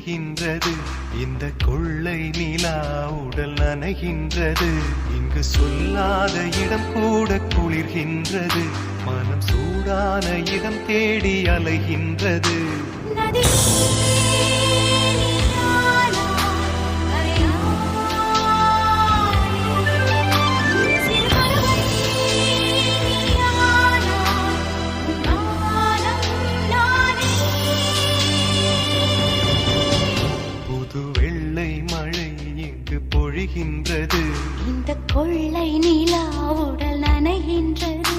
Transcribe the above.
பொழிகின்றது. இந்த கொள்ளை நிலா உடல் நனைகின்றது. இங்கு சொல்லாத இடம் கூட குளிர்கின்றது. மனம் சூடான இடம் தேடி அலைகின்றது. பொழிகின்றது. இந்த கொள்ளை நிலா உடல் நனைகின்றது.